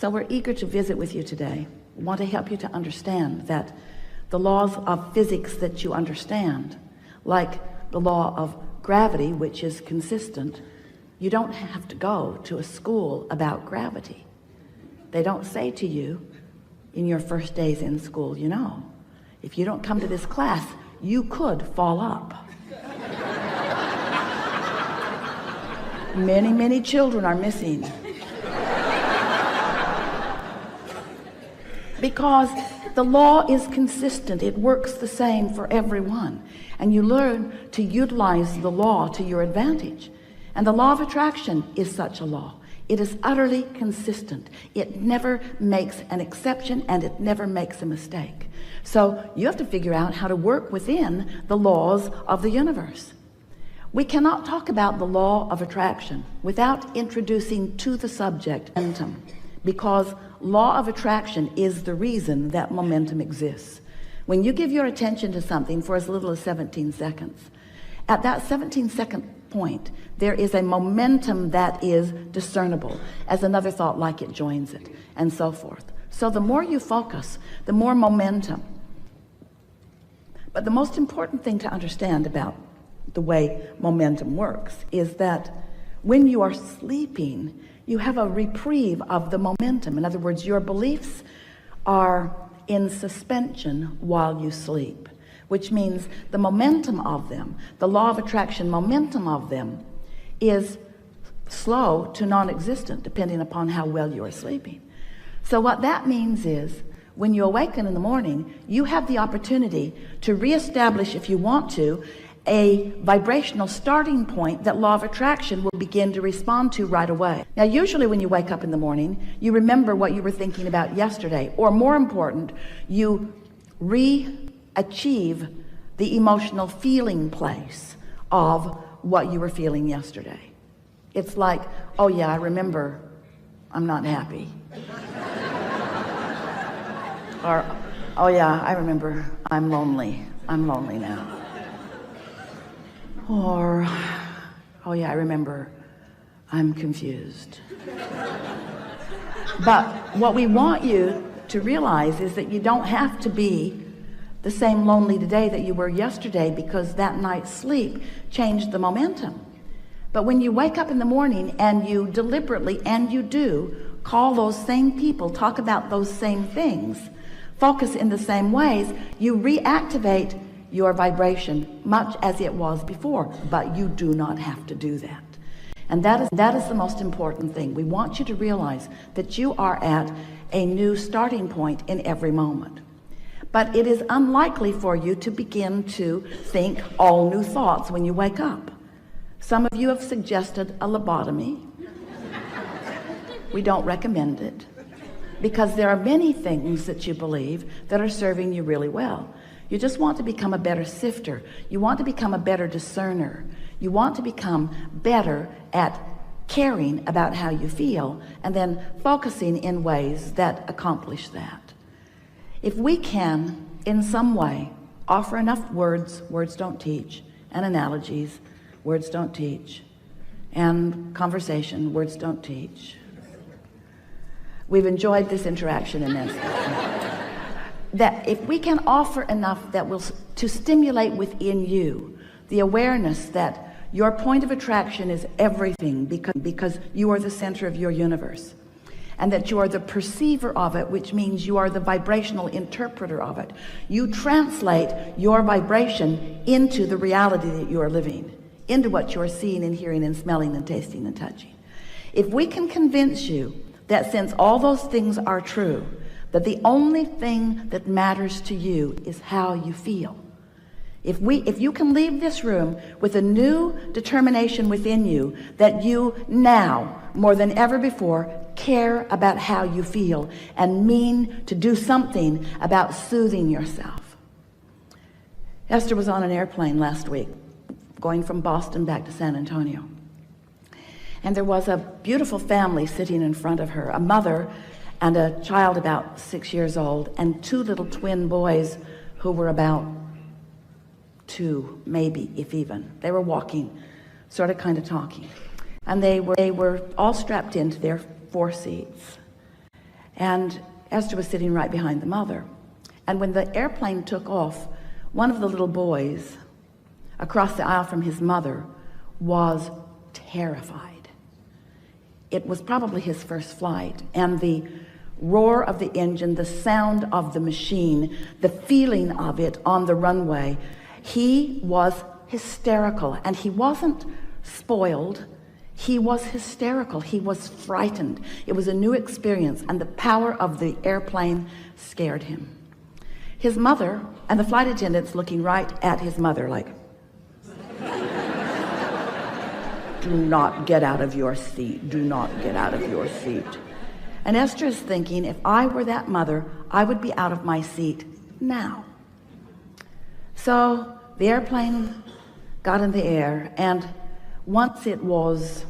So we're eager to visit with you today. We want to help you to understand that the laws of physics that you understand, like the law of gravity, which is consistent, you don't have to go to a school about gravity. They don't say to you in your first days in school, you know, if you don't come to this class, you could fall up. Many children are missing because the law is consistent. It works the same for everyone, and you learn to utilize the law to your advantage. And the law of attraction is such a law. It is utterly consistent. It never makes an exception, and it never makes a mistake. So you have to figure out how to work within the laws of the universe. We cannot talk about the law of attraction without introducing to the subject momentum, because law of attraction is the reason that momentum exists. When you give your attention to something for as little as 17 seconds, at that 17-second point, there is a momentum that is discernible as another thought like it joins it, and so forth. So the more you focus, the more momentum. But the most important thing to understand about the way momentum works is that when you are sleeping, you have a reprieve of the momentum. In other words, your beliefs are in suspension while you sleep, which means the momentum of them, the law of attraction momentum of them, is slow to non-existent depending upon how well you are sleeping. So what that means is when you awaken in the morning, you have the opportunity to reestablish, if you want to, a vibrational starting point that law of attraction will begin to respond to right away. Now, usually when you wake up in the morning, you remember what you were thinking about yesterday, or more important, you achieve the emotional feeling place of what you were feeling yesterday. It's like, oh yeah, I remember I'm not happy. Or, oh yeah, I remember I'm lonely now. Or, oh yeah, I remember I'm confused. But what we want you to realize is that you don't have to be the same lonely today that you were yesterday, because that night's sleep changed the momentum. But when you wake up in the morning and you deliberately, and you do, call those same people, talk about those same things, focus in the same ways, you reactivate your vibration much as it was before. But you do not have to do that. And that is the most important thing. We want you to realize that you are at a new starting point in every moment. But it is unlikely for you to begin to think all new thoughts when you wake up. Some of you have suggested a lobotomy. We don't recommend it, because there are many things that you believe that are serving you really well. You just want to become a better sifter. You want to become a better discerner. You want to become better at caring about how you feel and then focusing in ways that accomplish that. If we can, in some way, offer enough words don't teach, and analogies, words don't teach, and conversation, words don't teach. We've enjoyed this interaction immensely. That if we can offer enough that will to stimulate within you the awareness that your point of attraction is everything, because you are the center of your universe, and that you are the perceiver of it, which means you are the vibrational interpreter of it. You translate your vibration into the reality that you are living, into what you are seeing and hearing and smelling and tasting and touching. If we can convince you that since all those things are true, that the only thing that matters to you is how you feel. If you can leave this room with a new determination within you that you now, more than ever before, care about how you feel and mean to do something about soothing yourself. Esther was on an airplane last week going from Boston back to San Antonio. And there was a beautiful family sitting in front of her, a mother and a child about 6 years old, and two little twin boys who were about 2, maybe, if even. They were walking, sort of kind of talking. And they were all strapped into their 4 seats. And Esther was sitting right behind the mother. And when the airplane took off, one of the little boys across the aisle from his mother was terrified. It was probably his first flight, and the roar of the engine, the sound of the machine, the feeling of it on the runway, he was hysterical. And he wasn't spoiled, he was hysterical. He was frightened. It was a new experience, and the power of the airplane scared him. His mother and the flight attendants looking right at his mother like, do not get out of your seat, do not get out of your seat. And Esther is thinking, if I were that mother, I would be out of my seat now. So the airplane got in the air, and once it was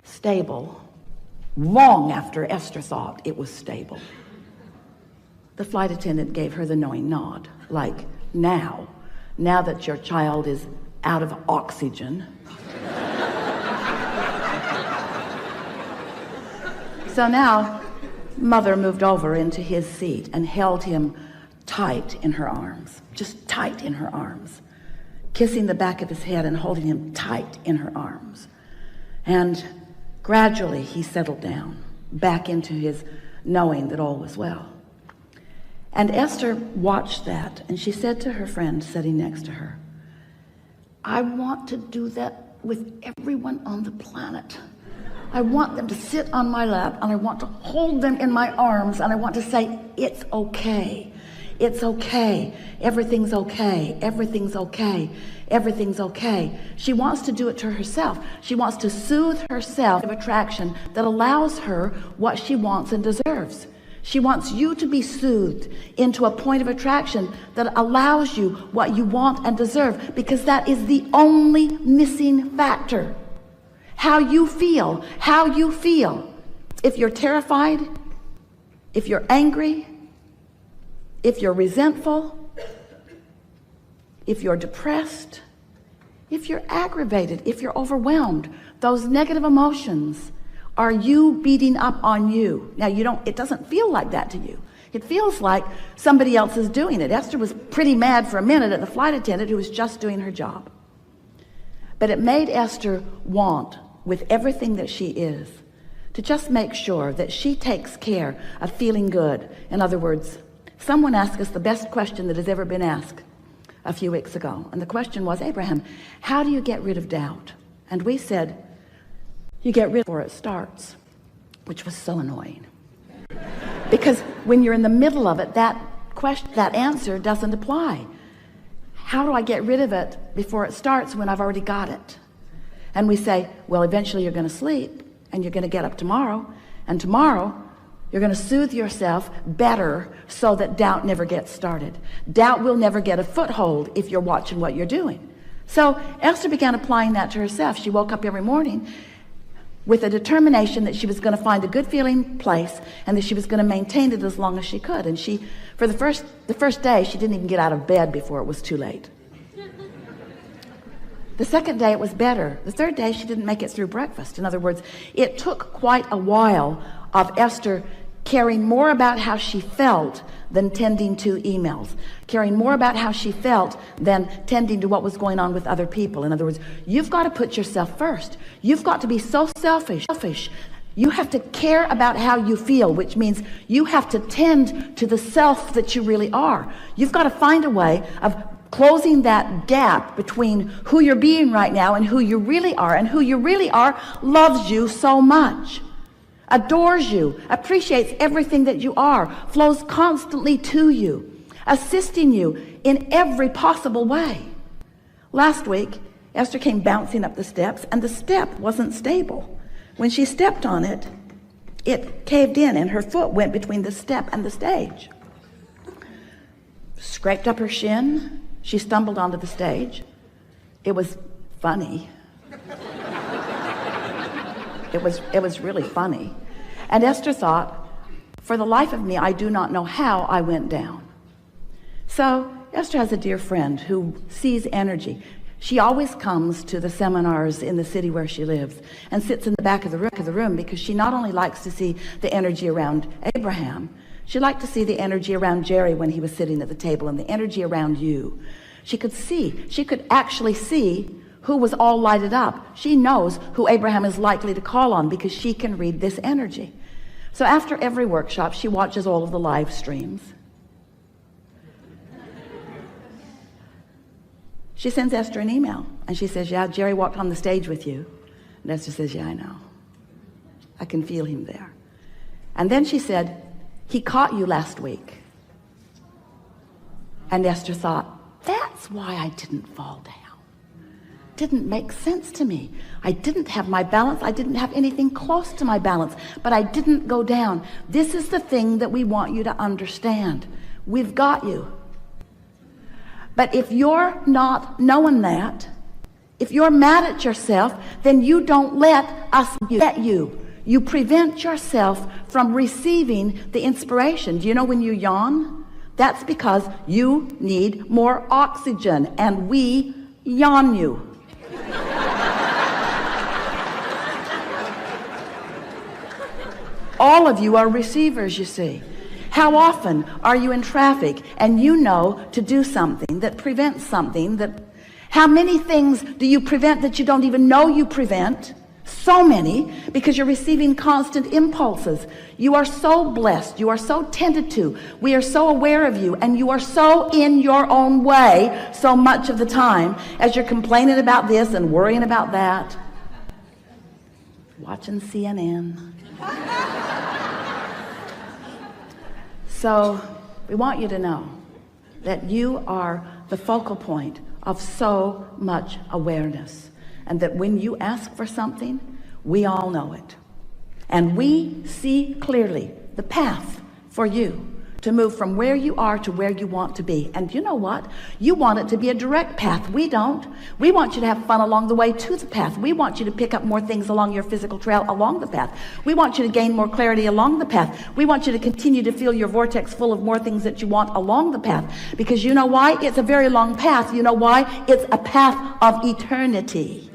stable, long after Esther thought it was stable, the flight attendant gave her the knowing nod, like, now that your child is out of oxygen. So now mother moved over into his seat and held him tight in her arms, just tight in her arms, kissing the back of his head and holding him tight in her arms. And gradually he settled down back into his knowing that all was well. And Esther watched that, and she said to her friend sitting next to her, I want to do that with everyone on the planet. I want them to sit on my lap, and I want to hold them in my arms, and I want to say, it's okay. It's okay. Everything's okay. Everything's okay. Everything's okay. She wants to do it to herself. She wants to soothe herself of attraction that allows her what she wants and deserves. She wants you to be soothed into a point of attraction that allows you what you want and deserve, because that is the only missing factor. How you feel. If you're terrified, if you're angry, if you're resentful, if you're depressed, if you're aggravated, if you're overwhelmed, those negative emotions are you beating up on you. Now it doesn't feel like that to you. It feels like somebody else is doing it. Esther was pretty mad for a minute at the flight attendant who was just doing her job. But it made Esther want, with everything that she is, to just make sure that she takes care of feeling good. In other words, someone asked us the best question that has ever been asked a few weeks ago. And the question was, Abraham, how do you get rid of doubt? And we said, you get rid before it starts, which was so annoying. Because when you're in the middle of it, that answer doesn't apply. How do I get rid of it before it starts when I've already got it? And we say, well, eventually you're going to sleep, and you're going to get up tomorrow, and tomorrow you're going to soothe yourself better so that doubt never gets started. Doubt will never get a foothold if you're watching what you're doing. So Esther began applying that to herself. She woke up every morning with a determination that she was going to find a good feeling place, and that she was going to maintain it as long as she could. And she, for the first day, she didn't even get out of bed before it was too late. The second day it was better. The third day she didn't make it through breakfast. In other words, it took quite a while of Esther caring more about how she felt than tending to emails, caring more about how she felt than tending to what was going on with other people. In other words, you've got to put yourself first. You've got to be so selfish. You have to care about how you feel, which means you have to tend to the self that you really are. You've got to find a way of closing that gap between who you're being right now and who you really are. And who you really are loves you so much, adores you, appreciates everything that you are, flows constantly to you, assisting you in every possible way. Last week, Esther came bouncing up the steps, and the step wasn't stable. When she stepped on it, it caved in, and her foot went between the step and the stage. Scraped up her shin. She stumbled onto the stage. It was funny. It was really funny. And Esther thought, for the life of me, I do not know how I went down. So Esther has a dear friend who sees energy. She always comes to the seminars in the city where she lives and sits in the back of the room because she not only likes to see the energy around Abraham, she liked to see the energy around Jerry when he was sitting at the table, and the energy around you. She could actually see who was all lighted up. She knows who Abraham is likely to call on because she can read this energy. So after every workshop, she watches all of the live streams. She sends Esther an email and she says, yeah, Jerry walked on the stage with you. And Esther says, yeah, I know. I can feel him there. And then she said, he caught you last week. And Esther thought, that's why I didn't fall down. Didn't make sense to me. I didn't have my balance. I didn't have anything close to my balance, but I didn't go down. This is the thing that we want you to understand. We've got you. But if you're not knowing that, if you're mad at yourself, then you don't let us get you. You prevent yourself from receiving the inspiration. Do you know when you yawn? That's because you need more oxygen, and we yawn you. All of you are receivers, you see. How often are you in traffic and you know to do something that prevents something that, how many things do you prevent that you don't even know you prevent? So many, because you're receiving constant impulses. You are so blessed. You are so tended to. We are so aware of you, and you are so in your own way so much of the time as you're complaining about this and worrying about that. Watching CNN. So we want you to know that you are the focal point of so much awareness, and that when you ask for something, we all know it, and we see clearly the path for you to move from where you are to where you want to be. And you know what? You want it to be a direct path. We don't. We want you to have fun along the way to the path. We want you to pick up more things along your physical trail along the path. We want you to gain more clarity along the path. We want you to continue to feel your vortex full of more things that you want along the path. Because you know why? It's a very long path. You know why? It's a path of eternity.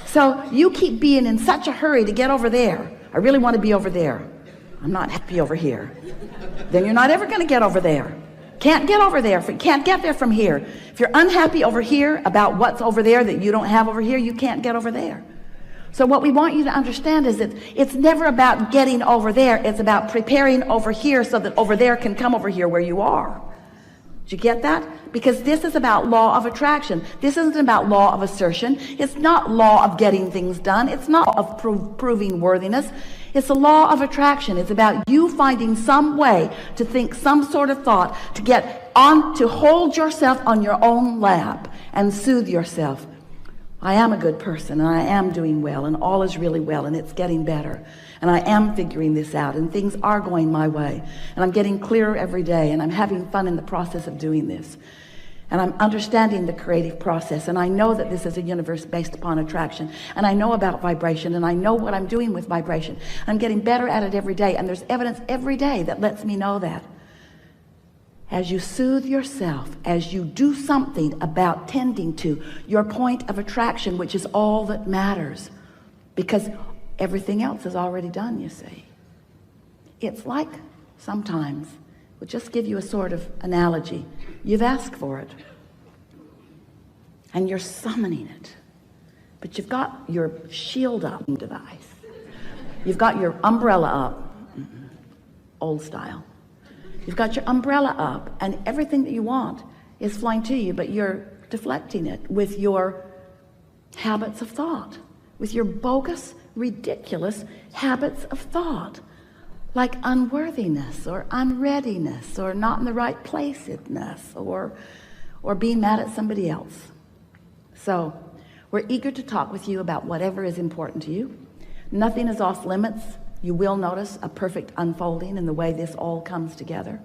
So you keep being in such a hurry to get over there. I really want to be over there. I'm not happy over here. Then you're not ever going to get over there. Can't get over there. Can't get there from here. If you're unhappy over here about what's over there that you don't have over here, you can't get over there. So what we want you to understand is that it's never about getting over there. It's about preparing over here so that over there can come over here where you are. Did you get that? Because this is about law of attraction. This isn't about law of assertion. It's not law of getting things done. It's not of proving worthiness. It's a law of attraction. It's about you finding some way to think some sort of thought, to get on, to hold yourself on your own lap and soothe yourself. I am a good person, and I am doing well, and all is really well, and it's getting better, and I am figuring this out, and things are going my way, and I'm getting clearer every day, and I'm having fun in the process of doing this, and I'm understanding the creative process, and I know that this is a universe based upon attraction, and I know about vibration, and I know what I'm doing with vibration. I'm getting better at it every day, and there's evidence every day that lets me know that. As you soothe yourself, as you do something about tending to your point of attraction, which is all that matters, because everything else is already done, you see. It's like sometimes, we'll just give you a sort of analogy. You've asked for it, and you're summoning it, but you've got your shield up device. You've got your umbrella up, old style. You've got your umbrella up, and everything that you want is flying to you, but you're deflecting it with your habits of thought, with your bogus, ridiculous habits of thought, like unworthiness or unreadiness or not in the right placeness or being mad at somebody else. So we're eager to talk with you about whatever is important to you. Nothing is off limits. You will notice a perfect unfolding in the way this all comes together.